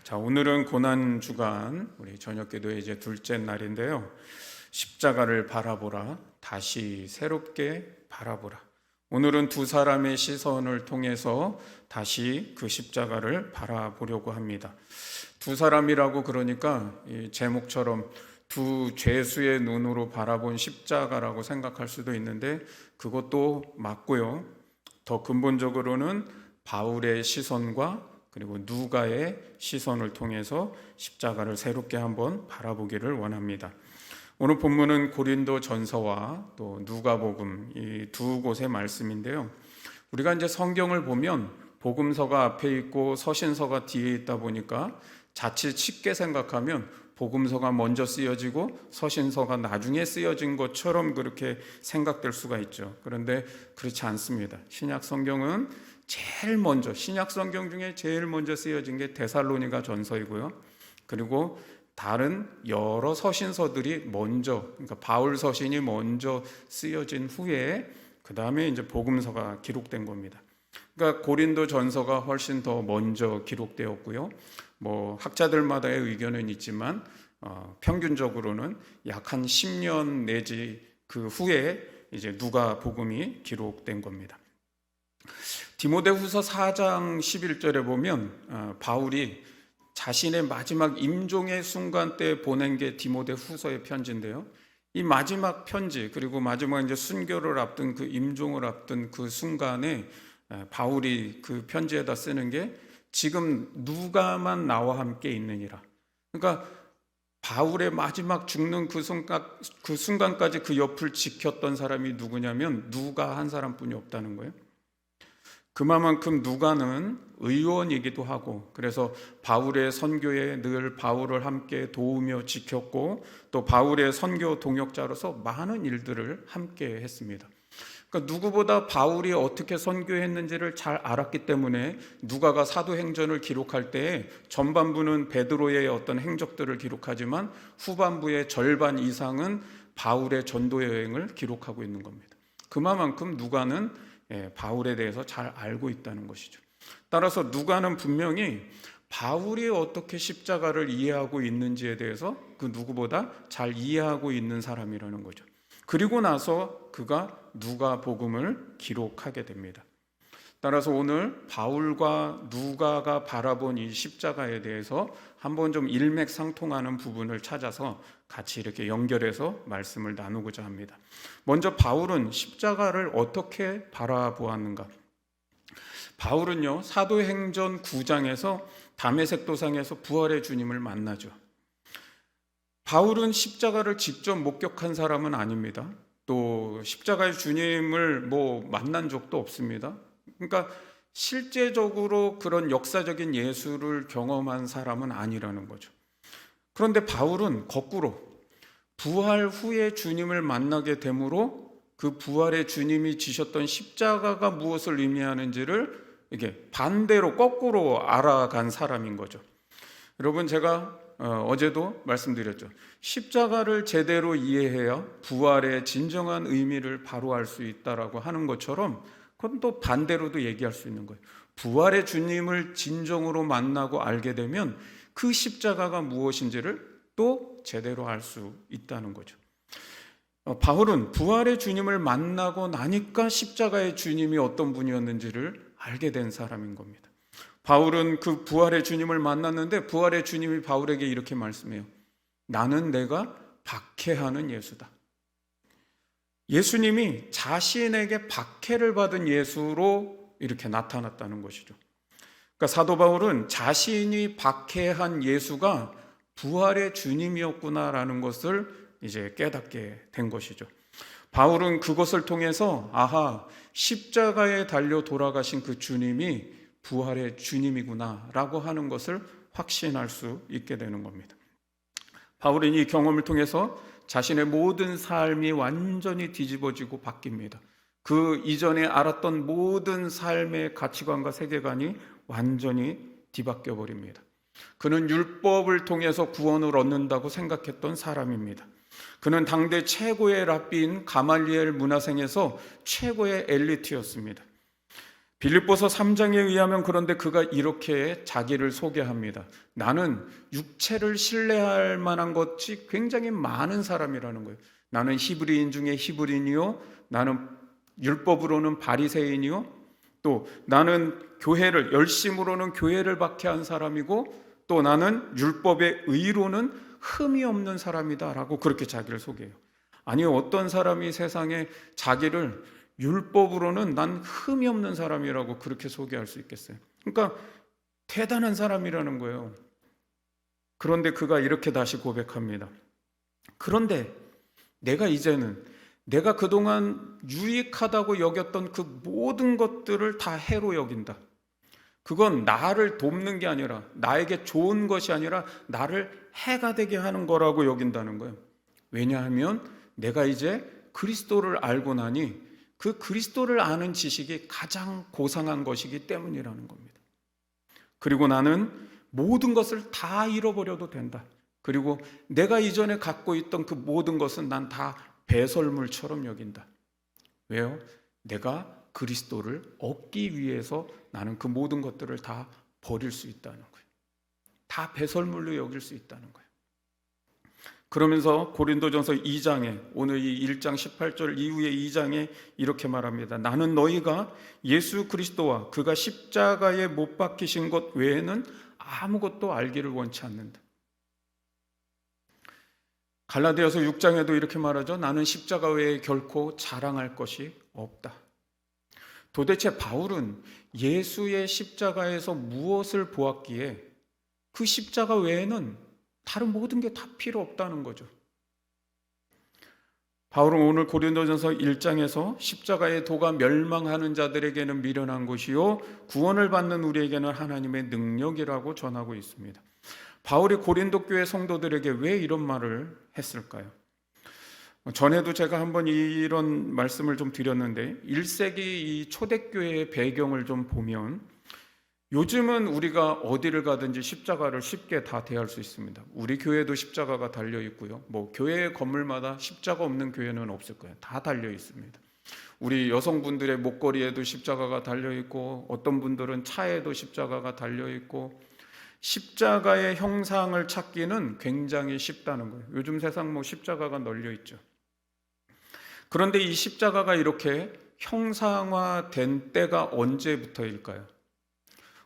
자, 오늘은 고난 주간 우리 저녁 기도의 이제 둘째 날인데요. 십자가를 바라보라, 다시 새롭게 바라보라. 오늘은 두 사람의 시선을 통해서 다시 그 십자가를 바라보려고 합니다. 두 사람이라고 그러니까 이 제목처럼 두 죄수의 눈으로 바라본 십자가라고 생각할 수도 있는데 그것도 맞고요. 더 근본적으로는 바울의 시선과 그리고 누가의 시선을 통해서 십자가를 새롭게 한번 바라보기를 원합니다. 오늘 본문은 고린도 전서와 또 누가복음 이 두 곳의 말씀인데요. 우리가 이제 성경을 보면 복음서가 앞에 있고 서신서가 뒤에 있다 보니까 자칫 쉽게 생각하면 복음서가 먼저 쓰여지고 서신서가 나중에 쓰여진 것처럼 그렇게 생각될 수가 있죠. 그런데 그렇지 않습니다. 신약 성경은 제일 먼저, 신약 성경 중에 제일 먼저 쓰여진 게 데살로니가 전서이고요. 그리고 다른 여러 서신서들이 먼저, 그러니까 바울 서신이 먼저 쓰여진 후에 그 다음에 이제 복음서가 기록된 겁니다. 그러니까 고린도 전서가 훨씬 더 먼저 기록되었고요. 뭐 학자들마다의 의견은 있지만 평균적으로는 약 한 10년 내지 그 후에 이제 누가복음이 기록된 겁니다. 디모데후서 4장 11절에 보면 바울이 자신의 마지막 임종의 순간 때 보낸 게 디모데후서의 편지인데요. 이 마지막 편지 그리고 마지막 이제 순교를 앞둔 그 임종을 앞둔 그 순간에 바울이 그 편지에다 쓰는 게 지금 누가만 나와 함께 있느니라. 그러니까 바울의 마지막 죽는 그 순간까지 그 옆을 지켰던 사람이 누구냐면 누가 한 사람뿐이 없다는 거예요. 그만큼 누가는 의원이기도 하고 그래서 바울의 선교에 늘 바울을 함께 도우며 지켰고 또 바울의 선교 동역자로서 많은 일들을 함께 했습니다. 그러니까 누구보다 바울이 어떻게 선교했는지를 잘 알았기 때문에 누가가 사도행전을 기록할 때 전반부는 베드로의 어떤 행적들을 기록하지만 후반부의 절반 이상은 바울의 전도 여행을 기록하고 있는 겁니다. 그만큼 누가는 바울에 대해서 잘 알고 있다는 것이죠. 따라서 누가는 분명히 바울이 어떻게 십자가를 이해하고 있는지에 대해서 그 누구보다 잘 이해하고 있는 사람이라는 거죠. 그리고 나서 그가 누가복음을 기록하게 됩니다. 따라서 오늘 바울과 누가가 바라본 이 십자가에 대해서 한번 좀 일맥상통하는 부분을 찾아서 같이 이렇게 연결해서 말씀을 나누고자 합니다. 먼저 바울은 십자가를 어떻게 바라보았는가? 바울은요, 사도행전 9장에서 다메섹 도상에서 부활의 주님을 만나죠. 바울은 십자가를 직접 목격한 사람은 아닙니다. 또 십자가의 주님을 만난 적도 없습니다. 그러니까 실제적으로 그런 역사적인 예수를 경험한 사람은 아니라는 거죠. 그런데 바울은 거꾸로 부활 후에 주님을 만나게 되므로 그 부활의 주님이 지셨던 십자가가 무엇을 의미하는지를 이게 반대로 거꾸로 알아간 사람인 거죠. 여러분, 제가 어제도 말씀드렸죠. 십자가를 제대로 이해해야 부활의 진정한 의미를 바로 알 수 있다라고 하는 것처럼 그건 또 반대로도 얘기할 수 있는 거예요. 부활의 주님을 진정으로 만나고 알게 되면 그 십자가가 무엇인지를 또 제대로 알 수 있다는 거죠. 바울은 부활의 주님을 만나고 나니까 십자가의 주님이 어떤 분이었는지를 알게 된 사람인 겁니다. 바울은 그 부활의 주님을 만났는데 부활의 주님이 바울에게 이렇게 말씀해요. 나는 내가 박해하는 예수다. 예수님이 자신에게 박해를 받은 예수로 이렇게 나타났다는 것이죠. 그러니까 사도 바울은 자신이 박해한 예수가 부활의 주님이었구나라는 것을 이제 깨닫게 된 것이죠. 바울은 그것을 통해서 십자가에 달려 돌아가신 그 주님이 부활의 주님이구나라고 하는 것을 확신할 수 있게 되는 겁니다. 바울은 이 경험을 통해서 자신의 모든 삶이 완전히 뒤집어지고 바뀝니다. 그 이전에 알았던 모든 삶의 가치관과 세계관이 완전히 뒤바뀌어 버립니다. 그는 율법을 통해서 구원을 얻는다고 생각했던 사람입니다. 그는 당대 최고의 랍비인 가말리엘 문화생에서 최고의 엘리트였습니다. 빌립보서 3장에 의하면 그런데 그가 이렇게 자기를 소개합니다. 나는 육체를 신뢰할 만한 것이 굉장히 많은 사람이라는 거예요. 나는 히브리인 중에 히브리인이요, 나는 율법으로는 바리새인이요, 또 나는 교회를 열심으로는 교회를 박해한 사람이고, 또 나는 율법의 의로는 흠이 없는 사람이다라고 그렇게 자기를 소개해요. 아니, 어떤 사람이 세상에 자기를 율법으로는 난 흠이 없는 사람이라고 그렇게 소개할 수 있겠어요? 그러니까 대단한 사람이라는 거예요. 그런데 그가 이렇게 다시 고백합니다. 그런데 내가 이제는 내가 그동안 유익하다고 여겼던 그 모든 것들을 다 해로 여긴다. 그건 나를 돕는 게 아니라, 나에게 좋은 것이 아니라 나를 해가 되게 하는 거라고 여긴다는 거예요. 왜냐하면 내가 이제 그리스도를 알고 나니 그 그리스도를 아는 지식이 가장 고상한 것이기 때문이라는 겁니다. 그리고 나는 모든 것을 다 잃어버려도 된다. 그리고 내가 이전에 갖고 있던 그 모든 것은 난 다 배설물처럼 여긴다. 왜요? 내가 그리스도를 얻기 위해서 나는 그 모든 것들을 다 버릴 수 있다는 거예요. 다 배설물로 여길 수 있다는 거예요. 그러면서 고린도전서 2장에, 오늘 이 1장 18절 이후의 2장에 이렇게 말합니다. 나는 너희가 예수 그리스도와 그가 십자가에 못 박히신 것 외에는 아무것도 알기를 원치 않는다. 갈라디아서 6장에도 이렇게 말하죠. 나는 십자가 외에 결코 자랑할 것이 없다. 도대체 바울은 예수의 십자가에서 무엇을 보았기에 그 십자가 외에는 다른 모든 게 다 필요 없다는 거죠. 바울은 오늘 고린도전서 1장에서 십자가의 도가 멸망하는 자들에게는 미련한 것이요 구원을 받는 우리에게는 하나님의 능력이라고 전하고 있습니다. 바울이 고린도 교회 성도들에게 왜 이런 말을 했을까요? 전에도 제가 한번 이런 말씀을 좀 드렸는데 1세기 이 초대교회의 배경을 좀 보면 요즘은 우리가 어디를 가든지 십자가를 쉽게 다 대할 수 있습니다. 우리 교회도 십자가가 달려 있고요. 뭐 교회 건물마다 십자가 없는 교회는 없을 거예요. 다 달려 있습니다. 우리 여성분들의 목걸이에도 십자가가 달려 있고 어떤 분들은 차에도 십자가가 달려 있고 십자가의 형상을 찾기는 굉장히 쉽다는 거예요. 요즘 세상 뭐 십자가가 널려 있죠. 그런데 이 십자가가 이렇게 형상화된 때가 언제부터일까요?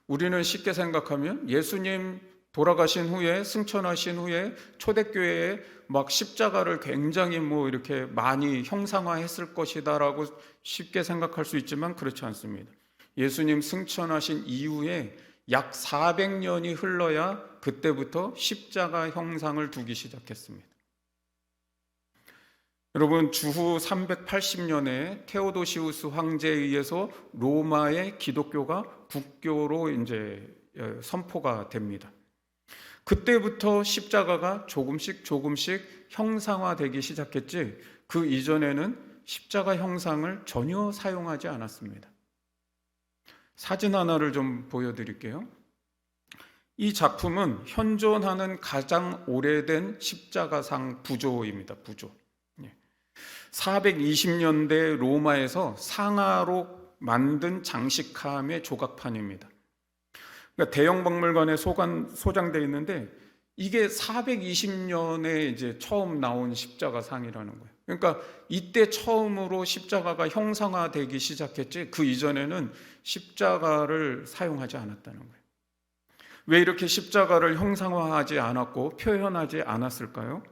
우리는 쉽게 생각하면 예수님 돌아가신 후에 승천하신 후에 초대교회에 막 십자가를 굉장히 뭐 이렇게 많이 형상화했을 것이다라고 쉽게 생각할 수 있지만 그렇지 않습니다. 예수님 승천하신 이후에 약 400년이 흘러야 그때부터 십자가 형상을 두기 시작했습니다. 여러분, 주후 380년에 테오도시우스 황제에 의해서 로마의 기독교가 국교로 이제 선포가 됩니다. 그때부터 십자가가 조금씩 형상화되기 시작했지 그 이전에는 십자가 형상을 전혀 사용하지 않았습니다. 사진 하나를 좀 보여드릴게요. 이 작품은 현존하는 가장 오래된 십자가상 부조입니다. 부조. 420년대 로마에서 상아로 만든 장식함의 조각판입니다. 그러니까 대형 박물관에 소장되어 있는데 이게 420년에 이제 처음 나온 십자가상이라는 거예요. 그러니까 이때 처음으로 십자가가 형상화되기 시작했지 그 이전에는 십자가를 사용하지 않았다는 거예요. 왜 이렇게 십자가를 형상화하지 않았고 표현하지 않았을까요?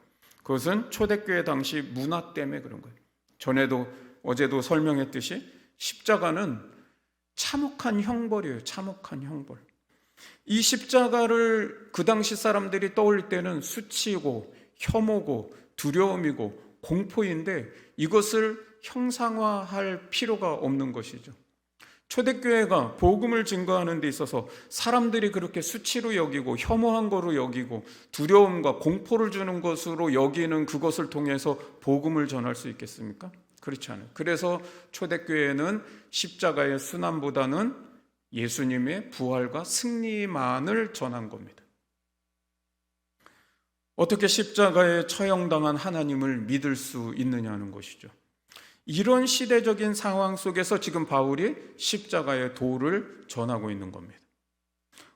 그것은 초대교회 당시 문화 때문에 그런 거예요. 어제도 설명했듯이 십자가는 참혹한 형벌이에요. 참혹한 형벌. 이 십자가를 그 당시 사람들이 떠올릴 때는 수치고 혐오고 두려움이고 공포인데 이것을 형상화할 필요가 없는 것이죠. 초대교회가 복음을 증거하는 데 있어서 사람들이 그렇게 수치로 여기고 혐오한 거로 여기고 두려움과 공포를 주는 것으로 여기는 그것을 통해서 복음을 전할 수 있겠습니까? 그렇지 않아요. 그래서 초대교회는 십자가의 순환보다는 예수님의 부활과 승리만을 전한 겁니다. 어떻게 십자가에 처형당한 하나님을 믿을 수 있느냐는 것이죠. 이런 시대적인 상황 속에서 지금 바울이 십자가의 도를 전하고 있는 겁니다.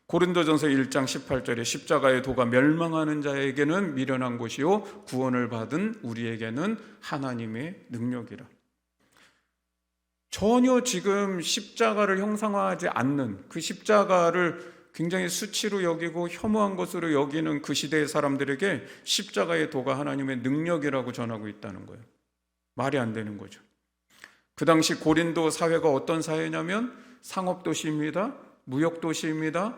고린도전서 1장 18절에 십자가의 도가 멸망하는 자에게는 미련한 것이요 구원을 받은 우리에게는 하나님의 능력이라. 전혀 지금 십자가를 형상화하지 않는, 그 십자가를 굉장히 수치로 여기고 혐오한 것으로 여기는 그 시대의 사람들에게 십자가의 도가 하나님의 능력이라고 전하고 있다는 거예요. 말이 안 되는 거죠. 그 당시 고린도 사회가 어떤 사회냐면 상업도시입니다. 무역도시입니다.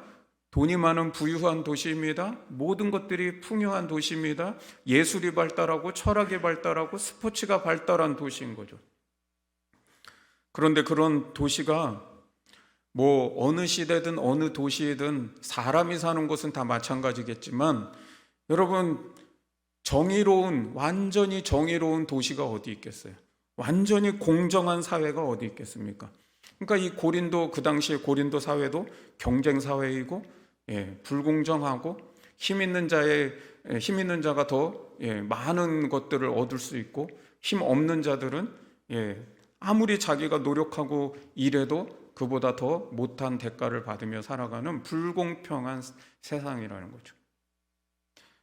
돈이 많은 부유한 도시입니다. 모든 것들이 풍요한 도시입니다. 예술이 발달하고 철학이 발달하고 스포츠가 발달한 도시인 거죠. 그런데 그런 도시가 뭐 어느 시대든 어느 도시이든 사람이 사는 곳은 다 마찬가지겠지만, 여러분, 완전히 정의로운 도시가 어디 있겠어요? 완전히 공정한 사회가 어디 있겠습니까? 그러니까 이 고린도, 그 당시에 고린도 사회도 경쟁 사회이고, 불공정하고, 힘 있는 자가 더 많은 것들을 얻을 수 있고, 힘 없는 자들은 아무리 자기가 노력하고 일해도 그보다 더 못한 대가를 받으며 살아가는 불공평한 세상이라는 거죠.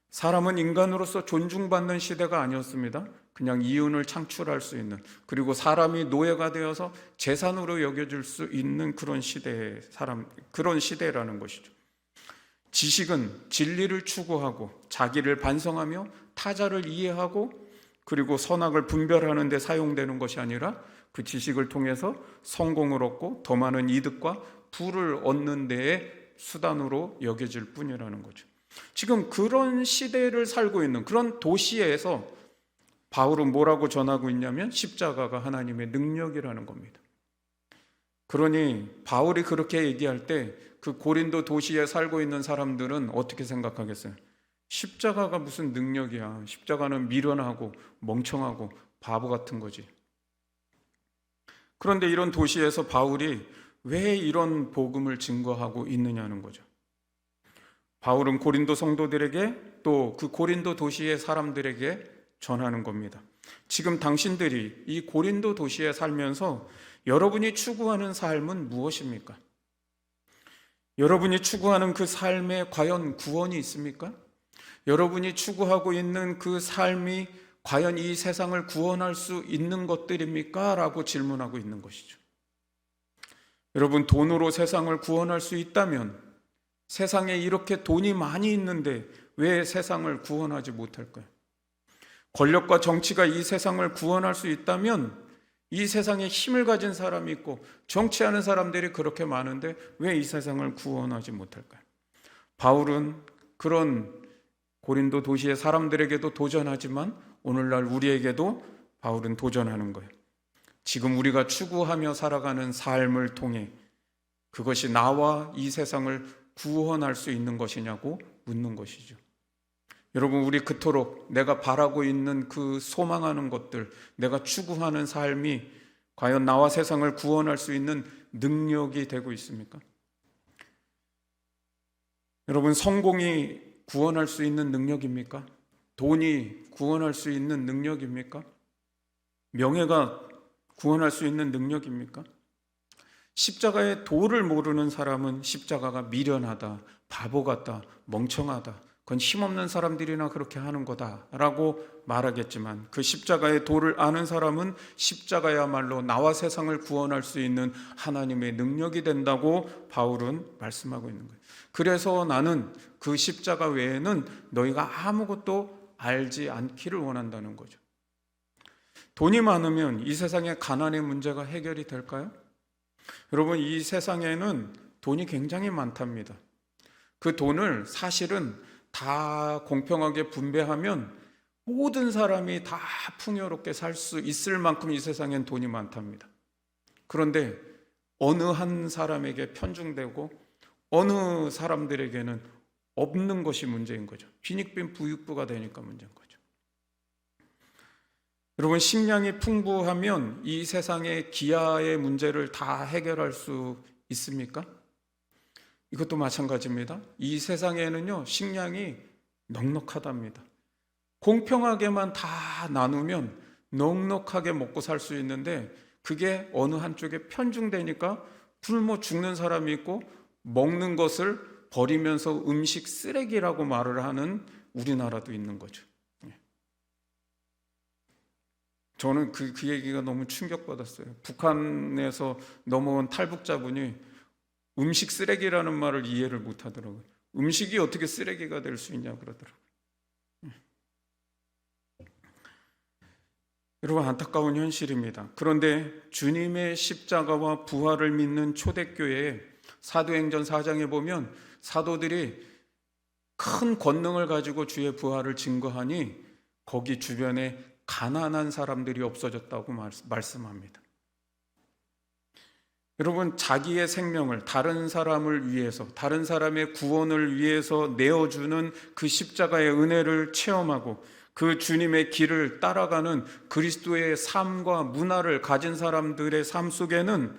사람은 인간으로서 존중받는 시대가 아니었습니다. 그냥 이윤을 창출할 수 있는, 그리고 사람이 노예가 되어서 재산으로 여겨질 수 있는 그런 시대라는 것이죠. 지식은 진리를 추구하고 자기를 반성하며 타자를 이해하고 그리고 선악을 분별하는 데 사용되는 것이 아니라 그 지식을 통해서 성공을 얻고 더 많은 이득과 부를 얻는 데에 수단으로 여겨질 뿐이라는 거죠. 지금 그런 시대를 살고 있는 그런 도시에서 바울은 뭐라고 전하고 있냐면 십자가가 하나님의 능력이라는 겁니다. 그러니 바울이 그렇게 얘기할 때 그 고린도 도시에 살고 있는 사람들은 어떻게 생각하겠어요? 십자가가 무슨 능력이야. 십자가는 미련하고 멍청하고 바보 같은 거지. 그런데 이런 도시에서 바울이 왜 이런 복음을 증거하고 있느냐는 거죠. 바울은 고린도 성도들에게 또 그 고린도 도시의 사람들에게 전하는 겁니다. 지금 당신들이 이 고린도 도시에 살면서 여러분이 추구하는 삶은 무엇입니까? 여러분이 추구하는 그 삶에 과연 구원이 있습니까? 여러분이 추구하고 있는 그 삶이 과연 이 세상을 구원할 수 있는 것들입니까? 라고 질문하고 있는 것이죠. 여러분, 돈으로 세상을 구원할 수 있다면 세상에 이렇게 돈이 많이 있는데 왜 세상을 구원하지 못할까요? 권력과 정치가 이 세상을 구원할 수 있다면 이 세상에 힘을 가진 사람이 있고 정치하는 사람들이 그렇게 많은데 왜 이 세상을 구원하지 못할까요? 바울은 그런 고린도 도시의 사람들에게도 도전하지만 오늘날 우리에게도 바울은 도전하는 거예요. 지금 우리가 추구하며 살아가는 삶을 통해 그것이 나와 이 세상을 구원할 수 있는 것이냐고 묻는 것이죠. 여러분, 우리 그토록 내가 바라고 있는 그 소망하는 것들, 내가 추구하는 삶이 과연 나와 세상을 구원할 수 있는 능력이 되고 있습니까? 여러분, 성공이 구원할 수 있는 능력입니까? 돈이 구원할 수 있는 능력입니까? 명예가 구원할 수 있는 능력입니까? 십자가의 도를 모르는 사람은 십자가가 미련하다, 바보 같다, 멍청하다, 그건 힘없는 사람들이나 그렇게 하는 거다라고 말하겠지만, 그 십자가의 도를 아는 사람은 십자가야말로 나와 세상을 구원할 수 있는 하나님의 능력이 된다고 바울은 말씀하고 있는 거예요. 그래서 나는 그 십자가 외에는 너희가 아무것도 알지 않기를 원한다는 거죠. 돈이 많으면 이 세상의 가난의 문제가 해결이 될까요? 여러분, 이 세상에는 돈이 굉장히 많답니다. 그 돈을 사실은 다 공평하게 분배하면 모든 사람이 다 풍요롭게 살 수 있을 만큼 이 세상엔 돈이 많답니다. 그런데 어느 한 사람에게 편중되고 어느 사람들에게는 없는 것이 문제인 거죠. 빈익빈 부익부가 되니까 문제인 거죠. 여러분, 식량이 풍부하면 이 세상의 기아의 문제를 다 해결할 수 있습니까? 이것도 마찬가지입니다. 이 세상에는요, 식량이 넉넉하답니다. 공평하게만 다 나누면 넉넉하게 먹고 살 수 있는데 그게 어느 한쪽에 편중되니까 굶어 죽는 사람이 있고 먹는 것을 버리면서 음식 쓰레기라고 말을 하는 우리나라도 있는 거죠. 저는 그 얘기가 너무 충격받았어요. 북한에서 넘어온 탈북자분이 음식 쓰레기라는 말을 이해를 못 하더라고요. 음식이 어떻게 쓰레기가 될 수 있냐 그러더라고요. 여러분, 안타까운 현실입니다. 그런데 주님의 십자가와 부활을 믿는 초대교회에 사도행전 4장에 보면 사도들이 큰 권능을 가지고 주의 부활을 증거하니 거기 주변에 가난한 사람들이 없어졌다고 말씀합니다. 여러분, 자기의 생명을 다른 사람을 위해서, 다른 사람의 구원을 위해서 내어주는 그 십자가의 은혜를 체험하고 그 주님의 길을 따라가는 그리스도의 삶과 문화를 가진 사람들의 삶 속에는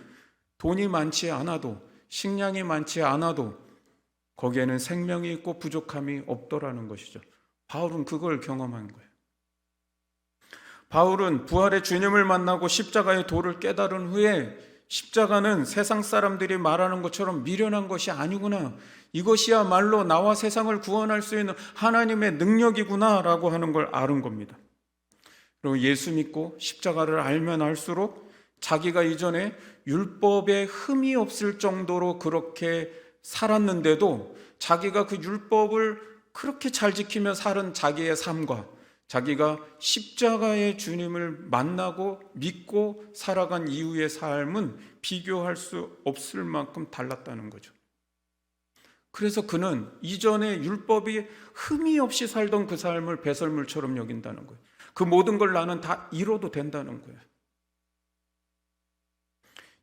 돈이 많지 않아도, 식량이 많지 않아도 거기에는 생명이 있고 부족함이 없더라는 것이죠. 바울은 그걸 경험한 거예요. 바울은 부활의 주님을 만나고 십자가의 도를 깨달은 후에 십자가는 세상 사람들이 말하는 것처럼 미련한 것이 아니구나, 이것이야말로 나와 세상을 구원할 수 있는 하나님의 능력이구나 라고 하는 걸 아는 겁니다. 그리고 예수 믿고 십자가를 알면 알수록 자기가 이전에 율법에 흠이 없을 정도로 그렇게 살았는데도 자기가 그 율법을 그렇게 잘 지키며 살은 자기의 삶과 자기가 십자가의 주님을 만나고 믿고 살아간 이후의 삶은 비교할 수 없을 만큼 달랐다는 거죠. 그래서 그는 이전에 율법이 흠이 없이 살던 그 삶을 배설물처럼 여긴다는 거예요. 그 모든 걸 나는 다 이뤄도 된다는 거예요.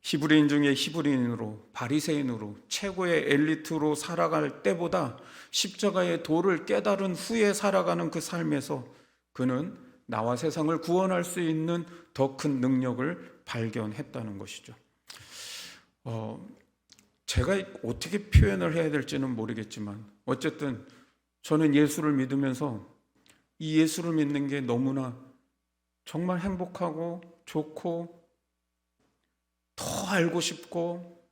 히브리인 중에 히브리인으로, 바리새인으로, 최고의 엘리트로 살아갈 때보다 십자가의 도를 깨달은 후에 살아가는 그 삶에서 그는 나와 세상을 구원할 수 있는 더 큰 능력을 발견했다는 것이죠. 제가 어떻게 표현을 해야 될지는 모르겠지만 어쨌든 저는 예수를 믿으면서 이 예수를 믿는 게 너무나 정말 행복하고 좋고 더 알고 싶고,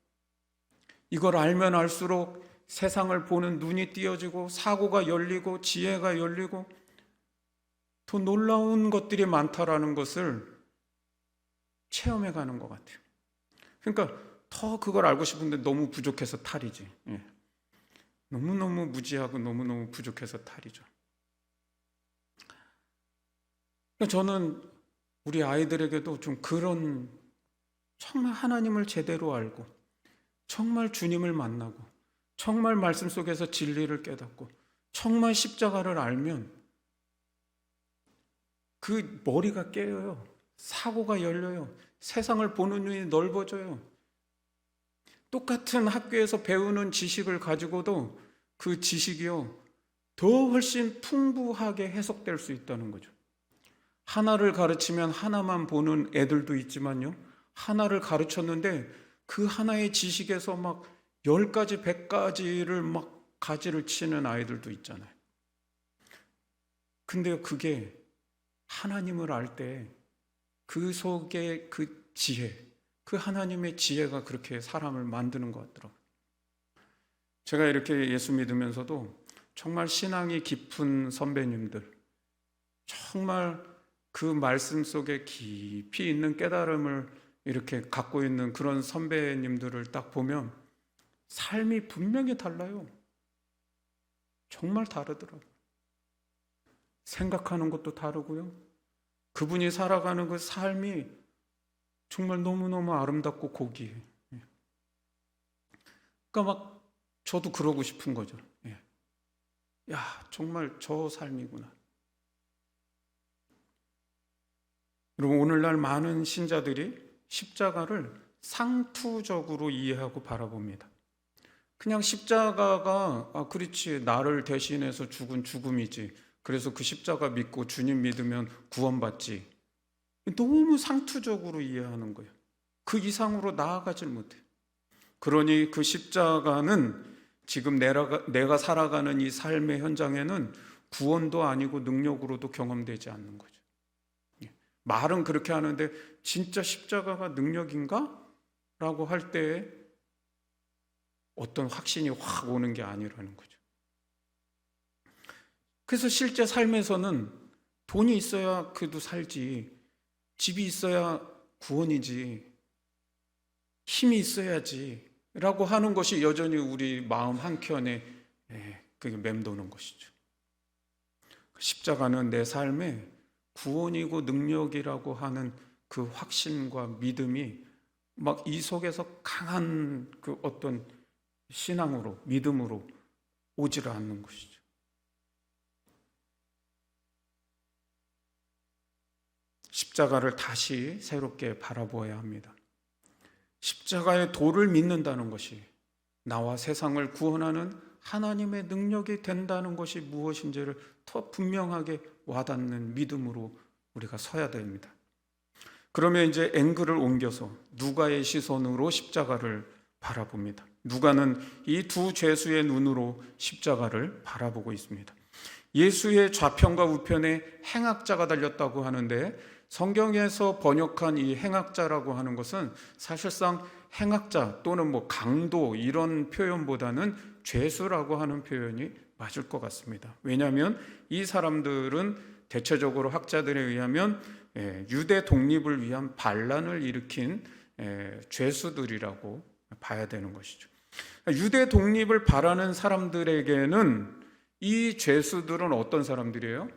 이걸 알면 알수록 세상을 보는 눈이 띄어지고 사고가 열리고 지혜가 열리고 더 놀라운 것들이 많다라는 것을 체험해 가는 것 같아요. 그러니까 더 그걸 알고 싶은데 너무 부족해서 탈이지. 너무너무 무지하고 너무너무 부족해서 탈이죠. 그러니까 저는 우리 아이들에게도 좀 그런, 정말 하나님을 제대로 알고 정말 주님을 만나고 정말 말씀 속에서 진리를 깨닫고 정말 십자가를 알면 그 머리가 깨어요. 사고가 열려요. 세상을 보는 눈이 넓어져요. 똑같은 학교에서 배우는 지식을 가지고도 그 지식이요, 더 훨씬 풍부하게 해석될 수 있다는 거죠. 하나를 가르치면 하나만 보는 애들도 있지만요, 하나를 가르쳤는데 그 하나의 지식에서 막 10가지, 100가지를 막 가지를 치는 아이들도 있잖아요. 근데 그게 하나님을 알 때 그 속에 그 지혜, 그 하나님의 지혜가 그렇게 사람을 만드는 것 같더라고요. 제가 이렇게 예수 믿으면서도 정말 신앙이 깊은 선배님들, 정말 그 말씀 속에 깊이 있는 깨달음을 이렇게 갖고 있는 그런 선배님들을 딱 보면 삶이 분명히 달라요. 정말 다르더라고요. 생각하는 것도 다르고요, 그분이 살아가는 그 삶이 정말 너무너무 아름답고 고귀해요. 그러니까 막 저도 그러고 싶은 거죠. 야, 정말 저 삶이구나. 여러분, 오늘날 많은 신자들이 십자가를 상투적으로 이해하고 바라봅니다. 그냥 십자가가 그렇지, 나를 대신해서 죽은 죽음이지, 그래서 그 십자가 믿고 주님 믿으면 구원받지, 너무 상투적으로 이해하는 거예요. 그 이상으로 나아가질 못해요. 그러니 그 십자가는 지금 내가 살아가는 이 삶의 현장에는 구원도 아니고 능력으로도 경험되지 않는 거죠. 말은 그렇게 하는데 진짜 십자가가 능력인가? 라고 할 때 어떤 확신이 확 오는 게 아니라는 거죠. 그래서 실제 삶에서는 돈이 있어야 그래도 살지, 집이 있어야 구원이지, 힘이 있어야지 라고 하는 것이 여전히 우리 마음 한켠에 그게 맴도는 것이죠. 십자가는 내 삶에 구원이고 능력이라고 하는 그 확신과 믿음이 막 이 속에서 강한 그 어떤 신앙으로, 믿음으로 오지를 않는 것이죠. 십자가를 다시 새롭게 바라보아야 합니다. 십자가의 도를 믿는다는 것이 나와 세상을 구원하는 하나님의 능력이 된다는 것이 무엇인지를 더 분명하게 와닿는 믿음으로 우리가 서야 됩니다. 그러면 이제 앵글을 옮겨서 누가의 시선으로 십자가를 바라봅니다. 누가는 이 두 죄수의 눈으로 십자가를 바라보고 있습니다. 예수의 좌편과 우편에 행악자가 달렸다고 하는데 성경에서 번역한 이 행악자라고 하는 것은 사실상 행악자 또는 강도 이런 표현보다는 죄수라고 하는 표현이 맞을 것 같습니다. 왜냐하면 이 사람들은 대체적으로 학자들에 의하면 유대 독립을 위한 반란을 일으킨 죄수들이라고 봐야 되는 것이죠. 유대 독립을 바라는 사람들에게는 이 죄수들은 어떤 사람들이에요?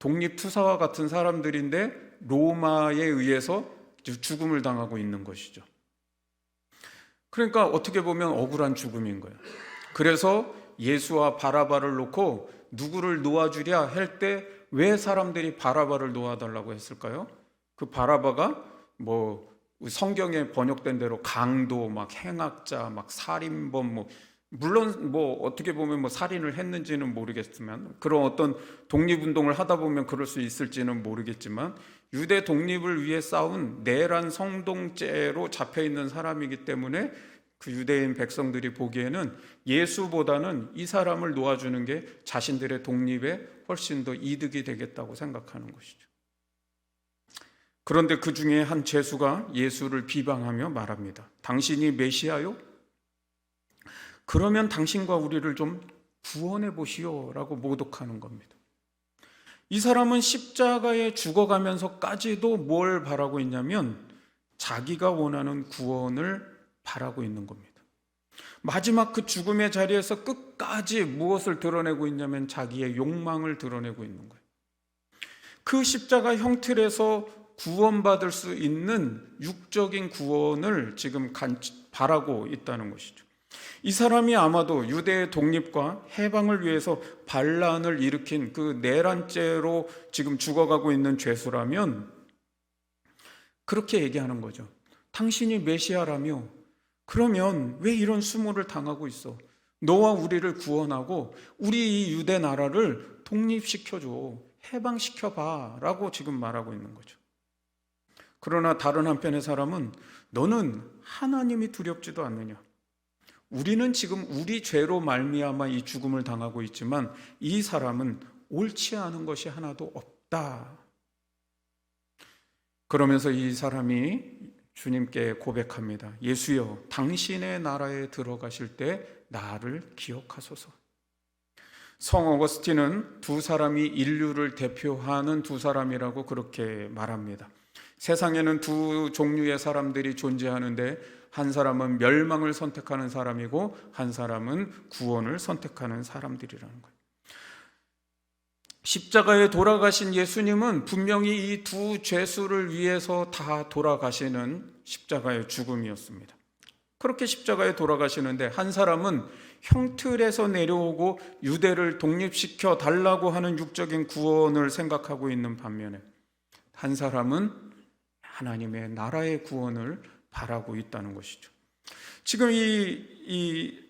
독립투사와 같은 사람들인데 로마에 의해서 죽음을 당하고 있는 것이죠. 그러니까 어떻게 보면 억울한 죽음인 거예요. 그래서 예수와 바라바를 놓고 누구를 놓아주랴 할 때 왜 사람들이 바라바를 놓아달라고 했을까요? 그 바라바가 성경에 번역된 대로 강도, 행악자, 살인범, 물론 어떻게 보면 살인을 했는지는 모르겠지만 그런 어떤 독립운동을 하다 보면 그럴 수 있을지는 모르겠지만 유대 독립을 위해 싸운 내란 성동죄로 잡혀있는 사람이기 때문에 그 유대인 백성들이 보기에는 예수보다는 이 사람을 놓아주는 게 자신들의 독립에 훨씬 더 이득이 되겠다고 생각하는 것이죠. 그런데 그 중에 한 죄수가 예수를 비방하며 말합니다. 당신이 메시아요? 그러면 당신과 우리를 좀 구원해 보시오 라고 모독하는 겁니다. 이 사람은 십자가에 죽어가면서까지도 뭘 바라고 있냐면 자기가 원하는 구원을 바라고 있는 겁니다. 마지막 그 죽음의 자리에서 끝까지 무엇을 드러내고 있냐면 자기의 욕망을 드러내고 있는 거예요. 그 십자가 형틀에서 구원받을 수 있는 육적인 구원을 지금 바라고 있다는 것이죠. 이 사람이 아마도 유대의 독립과 해방을 위해서 반란을 일으킨 그 내란죄로 지금 죽어가고 있는 죄수라면 그렇게 얘기하는 거죠. 당신이 메시아라며 그러면 왜 이런 수모를 당하고 있어? 너와 우리를 구원하고 우리 이 유대 나라를 독립시켜줘, 해방시켜봐 라고 지금 말하고 있는 거죠. 그러나 다른 한편의 사람은 너는 하나님이 두렵지도 않느냐? 우리는 지금 우리 죄로 말미암아 이 죽음을 당하고 있지만 이 사람은 옳지 않은 것이 하나도 없다. 그러면서 이 사람이 주님께 고백합니다. 예수여, 당신의 나라에 들어가실 때 나를 기억하소서. 성 어거스틴은 두 사람이 인류를 대표하는 두 사람이라고 그렇게 말합니다. 세상에는 두 종류의 사람들이 존재하는데 한 사람은 멸망을 선택하는 사람이고 한 사람은 구원을 선택하는 사람들이라는 거예요. 십자가에 돌아가신 예수님은 분명히 이 두 죄수를 위해서 다 돌아가시는 십자가의 죽음이었습니다. 그렇게 십자가에 돌아가시는데 한 사람은 형틀에서 내려오고 유대를 독립시켜 달라고 하는 육적인 구원을 생각하고 있는 반면에 한 사람은 하나님의 나라의 구원을 바라고 있다는 것이죠. 지금 이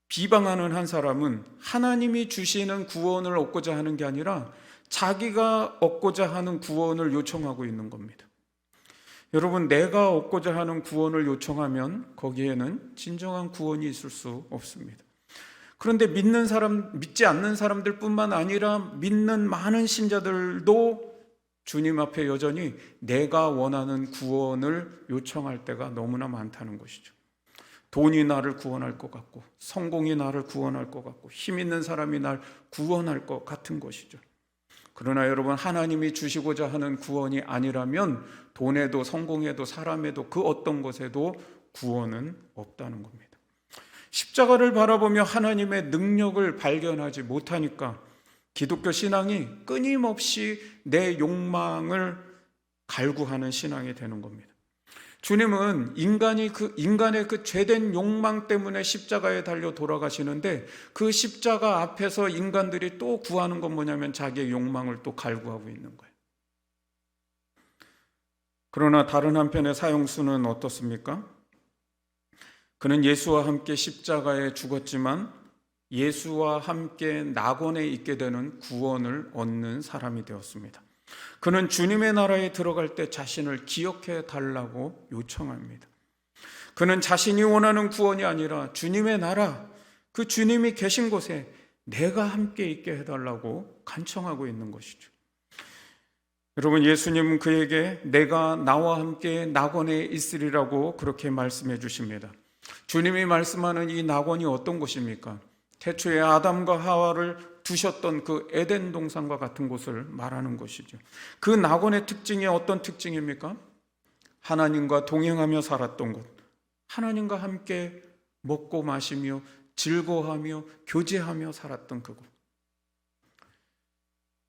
비방하는 한 사람은 하나님이 주시는 구원을 얻고자 하는 게 아니라 자기가 얻고자 하는 구원을 요청하고 있는 겁니다. 여러분, 내가 얻고자 하는 구원을 요청하면 거기에는 진정한 구원이 있을 수 없습니다. 그런데 믿지 않는 사람들뿐만 아니라 믿는 많은 신자들도 주님 앞에 여전히 내가 원하는 구원을 요청할 때가 너무나 많다는 것이죠. 돈이 나를 구원할 것 같고, 성공이 나를 구원할 것 같고, 힘 있는 사람이 날 구원할 것 같은 것이죠. 그러나 여러분, 하나님이 주시고자 하는 구원이 아니라면 돈에도 성공에도 사람에도 그 어떤 것에도 구원은 없다는 겁니다. 십자가를 바라보며 하나님의 능력을 발견하지 못하니까 기독교 신앙이 끊임없이 내 욕망을 갈구하는 신앙이 되는 겁니다. 주님은 인간의 그 죄된 욕망 때문에 십자가에 달려 돌아가시는데, 그 십자가 앞에서 인간들이 또 구하는 건 뭐냐면 자기의 욕망을 또 갈구하고 있는 거예요. 그러나 다른 한편의 사형수는 어떻습니까? 그는 예수와 함께 십자가에 죽었지만 예수와 함께 낙원에 있게 되는 구원을 얻는 사람이 되었습니다. 그는 주님의 나라에 들어갈 때 자신을 기억해 달라고 요청합니다. 그는 자신이 원하는 구원이 아니라 주님의 나라, 그 주님이 계신 곳에 내가 함께 있게 해달라고 간청하고 있는 것이죠. 여러분, 예수님은 그에게 내가 나와 함께 낙원에 있으리라고 그렇게 말씀해 주십니다. 주님이 말씀하는 이 낙원이 어떤 곳입니까? 태초에 아담과 하와를 두셨던 그 에덴 동산과 같은 곳을 말하는 것이죠. 그 낙원의 특징이 어떤 특징입니까? 하나님과 동행하며 살았던 곳, 하나님과 함께 먹고 마시며 즐거워하며 교제하며 살았던 그곳.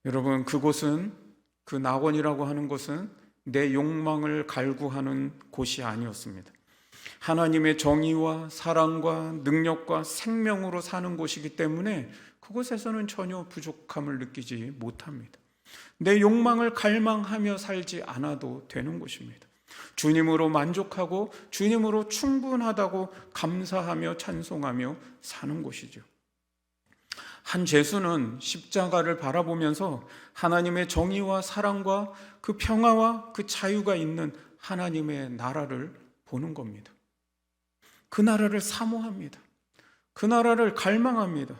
여러분, 그곳은, 그 낙원이라고 하는 곳은 내 욕망을 갈구하는 곳이 아니었습니다. 하나님의 정의와 사랑과 능력과 생명으로 사는 곳이기 때문에 그곳에서는 전혀 부족함을 느끼지 못합니다. 내 욕망을 갈망하며 살지 않아도 되는 곳입니다. 주님으로 만족하고 주님으로 충분하다고 감사하며 찬송하며 사는 곳이죠. 한 죄수는 십자가를 바라보면서 하나님의 정의와 사랑과 그 평화와 그 자유가 있는 하나님의 나라를 보는 겁니다. 그 나라를 사모합니다. 그 나라를 갈망합니다.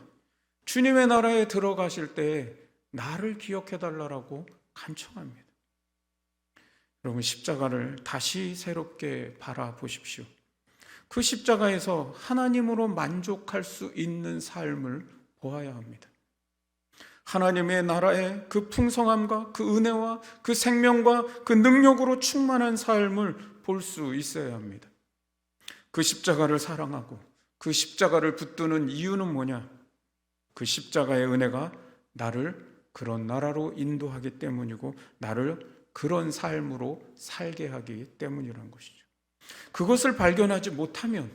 주님의 나라에 들어가실 때 나를 기억해 달라고 간청합니다. 여러분, 십자가를 다시 새롭게 바라보십시오. 그 십자가에서 하나님으로 만족할 수 있는 삶을 보아야 합니다. 하나님의 나라의 그 풍성함과 그 은혜와 그 생명과 그 능력으로 충만한 삶을 볼 수 있어야 합니다. 그 십자가를 사랑하고 그 십자가를 붙드는 이유는 뭐냐? 그 십자가의 은혜가 나를 그런 나라로 인도하기 때문이고 나를 그런 삶으로 살게 하기 때문이라는 것이죠. 그것을 발견하지 못하면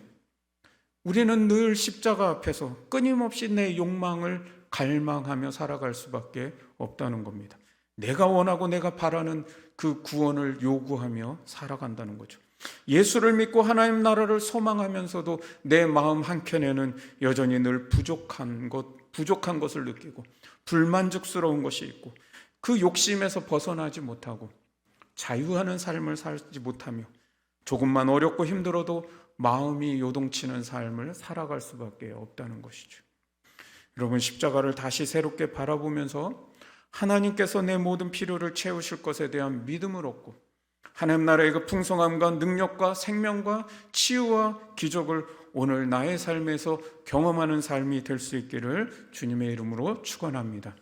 우리는 늘 십자가 앞에서 끊임없이 내 욕망을 갈망하며 살아갈 수밖에 없다는 겁니다. 내가 원하고 내가 바라는 그 구원을 요구하며 살아간다는 거죠. 예수를 믿고 하나님 나라를 소망하면서도 내 마음 한켠에는 여전히 늘 부족한 것을 느끼고 불만족스러운 것이 있고 그 욕심에서 벗어나지 못하고 자유하는 삶을 살지 못하며 조금만 어렵고 힘들어도 마음이 요동치는 삶을 살아갈 수밖에 없다는 것이죠. 여러분, 십자가를 다시 새롭게 바라보면서 하나님께서 내 모든 필요를 채우실 것에 대한 믿음을 얻고 하나님 나라의 그 풍성함과 능력과 생명과 치유와 기적을 오늘 나의 삶에서 경험하는 삶이 될 수 있기를 주님의 이름으로 축원합니다.